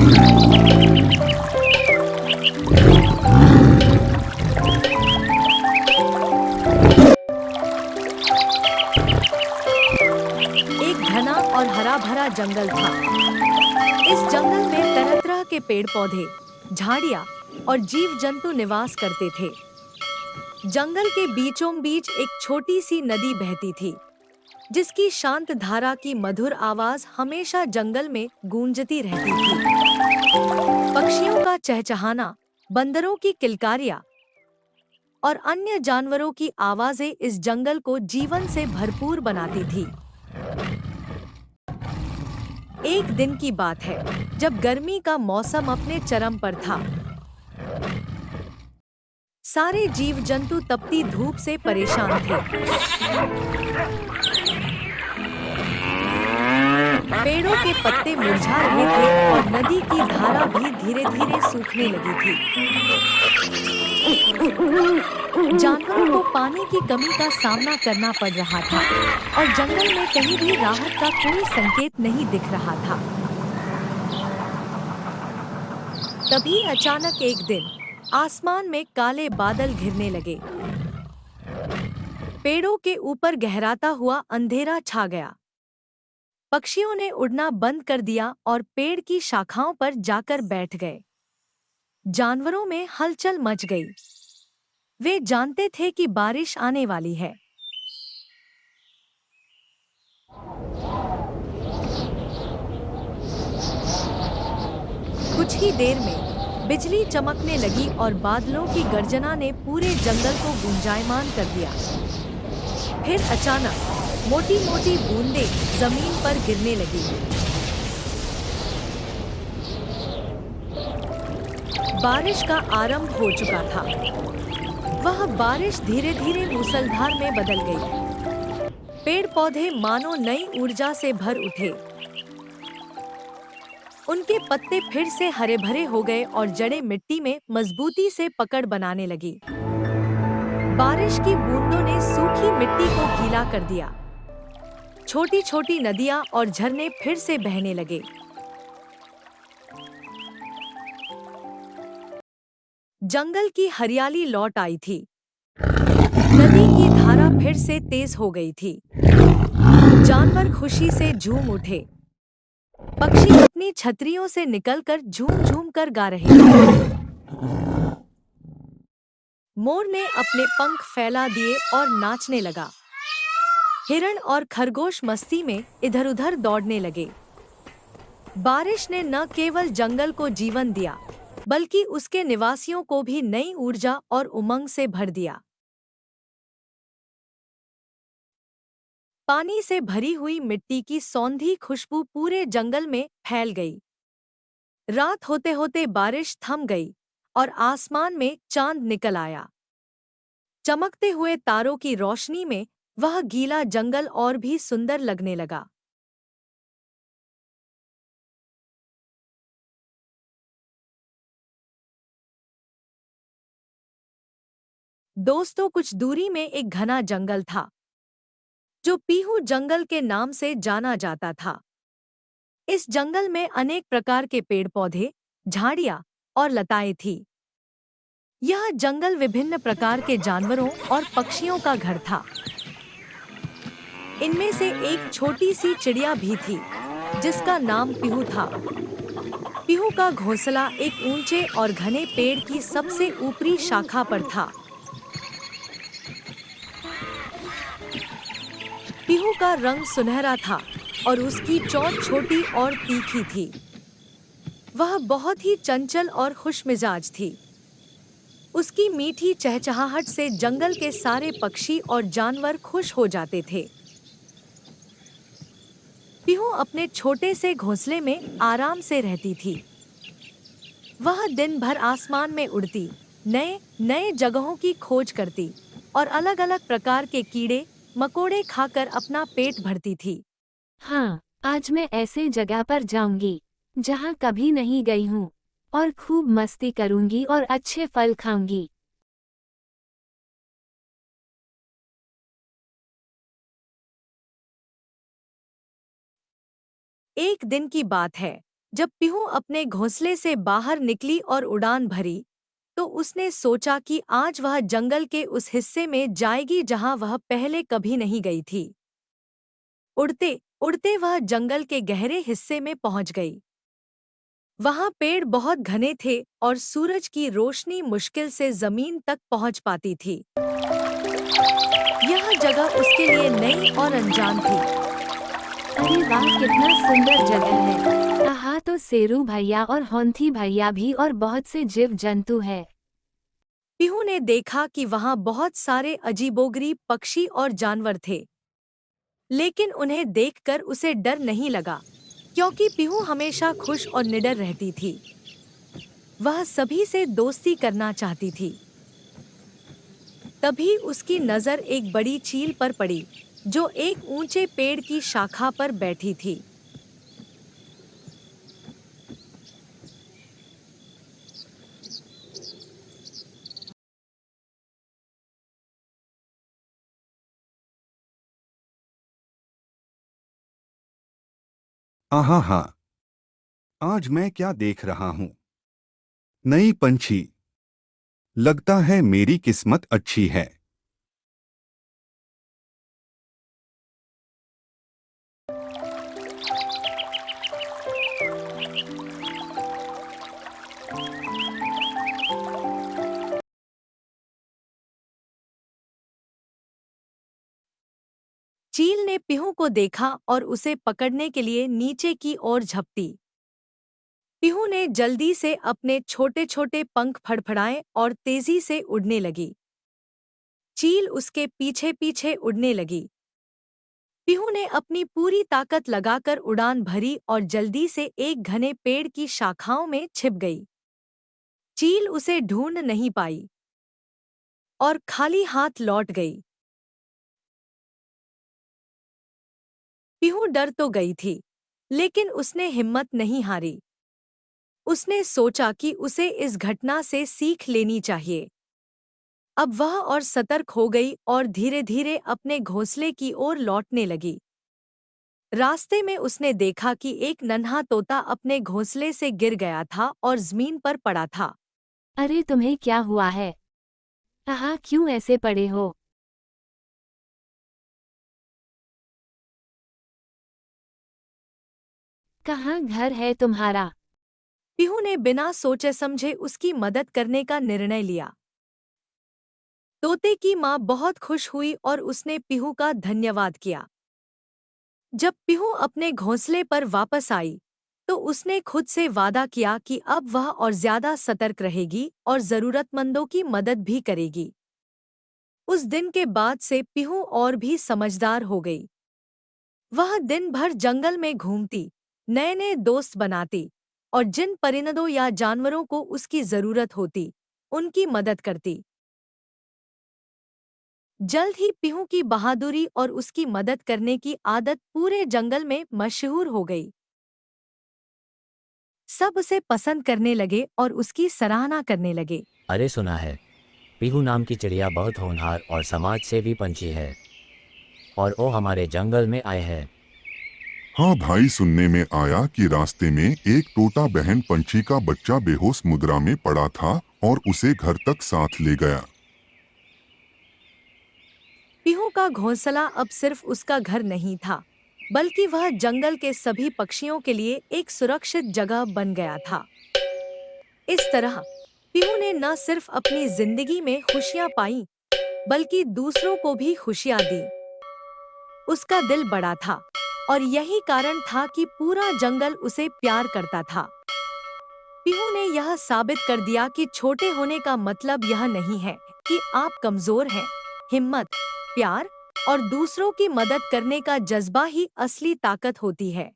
एक घना और हरा भरा जंगल था। इस जंगल में तरह तरह के पेड़ पौधे, झाड़ियाँ और जीव जंतु निवास करते थे। जंगल के बीचों बीच एक छोटी सी नदी बहती थी, जिसकी शांत धारा की मधुर आवाज हमेशा जंगल में गूंजती रहती थी। पक्षियों का चहचहाना, बंदरों की किलकारियाँ और अन्य जानवरों की आवाजें इस जंगल को जीवन से भरपूर बनाती थी। एक दिन की बात है, जब गर्मी का मौसम अपने चरम पर था। सारे जीव जंतु तपती धूप से परेशान थे। पेड़ों के पत्ते मुरझा रहे थे और नदी की धारा भी धीरे धीरे सूखने लगी थी। जानवरों को पानी की कमी का सामना करना पड़ रहा था और जंगल में कहीं भी राहत का कोई संकेत नहीं दिख रहा था। तभी अचानक एक दिन आसमान में काले बादल घिरने लगे। पेड़ों के ऊपर गहराता हुआ अंधेरा छा गया। पक्षियों ने उड़ना बंद कर दिया और पेड़ की शाखाओं पर जाकर बैठ गए। जानवरों में हलचल मच गई। वे जानते थे कि बारिश आने वाली है। कुछ ही देर में बिजली चमकने लगी और बादलों की गर्जना ने पूरे जंगल को गुंजायमान कर दिया। फिर अचानक मोटी-मोटी बूंदें जमीन पर गिरने लगी। बारिश का आरंभ हो चुका था। वह बारिश धीरे-धीरे मूसलधार में बदल गई। पेड़-पौधे मानो नई ऊर्जा से भर उठे। उनके पत्ते फिर से हरे भरे हो गए और जड़ें मिट्टी में मजबूती से पकड़ बनाने लगी। बारिश की बूंदों ने सूखी मिट्टी को गीला कर दिया। छोटी-छोटी नदियां और झरने फिर से बहने लगे। जंगल की हरियाली लौट आई थी। नदी की धारा फिर से तेज हो गई थी। जानवर खुशी से झूम उठे। पक्षी अपनी छतरियों से निकलकर झूम-झूम कर गा रहे थे। मोर ने अपने पंख फैला दिए और नाचने लगा। हिरण और खरगोश मस्ती में इधर-उधर दौड़ने लगे। बारिश ने न केवल जंगल को जीवन दिया, बल्कि उसके निवासियों को भी नई ऊर्जा और उमंग से भर दिया। पानी से भरी हुई मिट्टी की सौंधी खुशबू पूरे जंगल में फैल गई। रात होते होते बारिश थम गई और आसमान में चांद निकल आया। चमकते हुए तारों की रोशनी में वह गीला जंगल और भी सुंदर लगने लगा। दोस्तों, कुछ दूरी में एक घना जंगल था, जो पीहू जंगल के नाम से जाना जाता था। इस जंगल में अनेक प्रकार के पेड़ पौधे, झाड़ियाँ और लताएं थी। यह जंगल विभिन्न प्रकार के जानवरों और पक्षियों का घर था। इनमें से एक छोटी सी चिड़िया भी थी, जिसका नाम पीहू था। पीहू का घोंसला एक ऊंचे और घने पेड़ की सबसे ऊपरी शाखा पर था। पीहू का रंग सुनहरा था और उसकी चोंच छोटी और तीखी थी। वह बहुत ही चंचल और खुशमिजाज थी। उसकी मीठी चहचहाहट से जंगल के सारे पक्षी और जानवर खुश हो जाते थे। पीहू अपने छोटे से घोंसले में आराम से रहती थी। वह दिन भर आसमान में उड़ती, नए नए जगहों की खोज करती और अलग-अलग प्रकार के कीड़े मकोड़े खाकर अपना पेट भरती थी। हाँ, आज मैं ऐसे जगह पर जाऊंगी जहाँ कभी नहीं गई हूँ और खूब मस्ती करूंगी और अच्छे फल खाऊंगी। एक दिन की बात है, जब पीहू अपने घोंसले से बाहर निकली और उड़ान भरी, तो उसने सोचा कि आज वह जंगल के उस हिस्से में जाएगी जहां वह पहले कभी नहीं गई थी। उड़ते उड़ते वह जंगल के गहरे हिस्से में पहुंच गई। वहां पेड़ बहुत घने थे और सूरज की रोशनी मुश्किल से जमीन तक पहुंच पाती थी। यह जगह उसके लिए नई और अनजान थी। अरे वाह, कितना सुंदर जगह है। यहाँ तो शेरू भैया और हाथी भैया भी और बहुत से जीव जंतु है। पीहू ने देखा कि वहां बहुत सारे अजीबोगरीब पक्षी और जानवर थे, लेकिन उन्हें देखकर उसे डर नहीं लगा, क्योंकि पीहू हमेशा खुश और निडर रहती थी। वह सभी से दोस्ती करना चाहती थी। तभी उसकी नज़र एक बड़ी चील पर पड़ी, जो एक ऊंचे पेड़ की शाखा पर बैठी थी। आहा हा, आज मैं क्या देख रहा हूँ? नई पंछी। लगता है मेरी किस्मत अच्छी है। चील ने पीहू को देखा और उसे पकड़ने के लिए नीचे की ओर झपटी। पीहू ने जल्दी से अपने छोटे छोटे पंख फड़फड़ाए और तेजी से उड़ने लगी। चील उसके पीछे पीछे उड़ने लगी। पीहू ने अपनी पूरी ताकत लगाकर उड़ान भरी और जल्दी से एक घने पेड़ की शाखाओं में छिप गई। चील उसे ढूंढ नहीं पाई और खाली हाथ लौट गई। पीहू डर तो गई थी, लेकिन उसने हिम्मत नहीं हारी। उसने सोचा कि उसे इस घटना से सीख लेनी चाहिए। अब वह और सतर्क हो गई और धीरे धीरे अपने घोंसले की ओर लौटने लगी। रास्ते में उसने देखा कि एक नन्हा तोता अपने घोंसले से गिर गया था और जमीन पर पड़ा था। अरे तुम्हें क्या हुआ है? यहाँ क्यों ऐसे पड़े हो? कहाँ घर है तुम्हारा? पीहू ने बिना सोचे समझे उसकी मदद करने का निर्णय लिया। तोते की माँ बहुत खुश हुई और उसने पीहू का धन्यवाद किया। जब पीहू अपने घोंसले पर वापस आई, तो उसने खुद से वादा किया कि अब वह और ज्यादा सतर्क रहेगी और जरूरतमंदों की मदद भी करेगी। उस दिन के बाद से पीहू और भी समझदार हो गई। वह दिन भर जंगल में घूमती, नए नए दोस्त बनाती और जिन परिंदों या जानवरों को उसकी जरूरत होती, उनकी मदद करती। जल्द ही पीहू की बहादुरी और उसकी मदद करने की आदत पूरे जंगल में मशहूर हो गई। सब उसे पसंद करने लगे और उसकी सराहना करने लगे। अरे सुना है, पीहू नाम की चिड़िया बहुत होनहार और समाज सेवी पंछी है और वो हमारे जंगल में आए हैं। हाँ भाई, सुनने में आया कि रास्ते में एक तोता बहन पंछी का बच्चा बेहोश मुद्रा में पड़ा था और उसे घर तक साथ ले गया। पीहू का घोंसला अब सिर्फ उसका घर नहीं था, बल्कि वह जंगल के सभी पक्षियों के लिए एक सुरक्षित जगह बन गया था। इस तरह पीहू ने न सिर्फ अपनी जिंदगी में खुशियां पाई, बल्कि दूसरों को भी खुशियां दी। उसका दिल बड़ा था और यही कारण था कि पूरा जंगल उसे प्यार करता था। पीहू ने यह साबित कर दिया कि छोटे होने का मतलब यह नहीं है कि आप कमजोर हैं। हिम्मत, प्यार और दूसरों की मदद करने का जज्बा ही असली ताकत होती है।